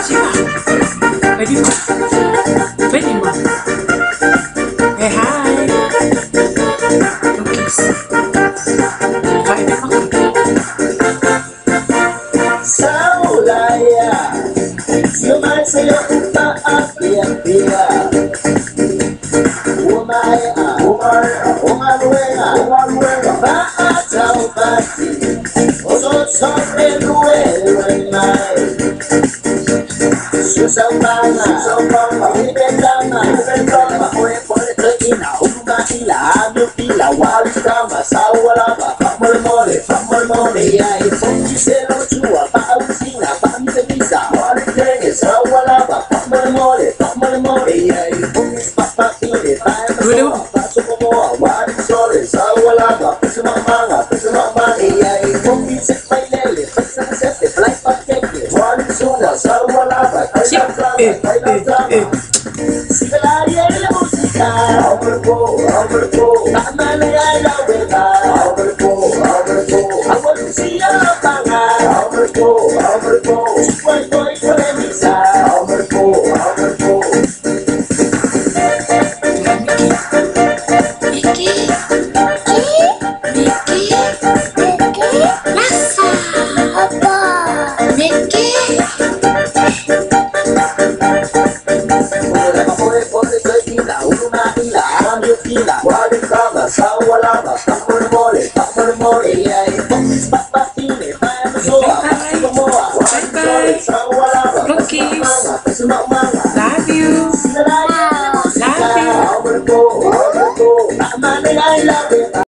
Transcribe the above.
Siapa? Ready, Ma? Ready, Ma? Hey, hi. Lukis. Kain na ako. Sa ulaya, sumasayo pa ang piyak-piyak. Umaruenga, paataw pati, usot-sot eluel-wenmay. Susawanga, ibentama, pole-pole ina, umahila, amyo-pila, walikama, sawalaba, pamol-mole, yay, fongisero chua, pausina, pamisa-misa, walikenge, sawalaba, pamol-mole, yay, fongis papatile, paemasoa, pasukumoa, waliksole, sawalaba, pesamamanga, yay, fongisek mailele, pesakasete, fly pakeke, waliksuna, sawalaba, Sigalaya la música, tama na ay la weta, agua Lucia la paga, chikway ko'y polemisa, Nasa apa? Mickey. walikama, sawalaba, pamol-mole, yay, fongis papatile, paemasoa, pasukumoa, waliksole, sawalaba, pesamamanga, Love you. Sigalaya la música, tama na ay la weta.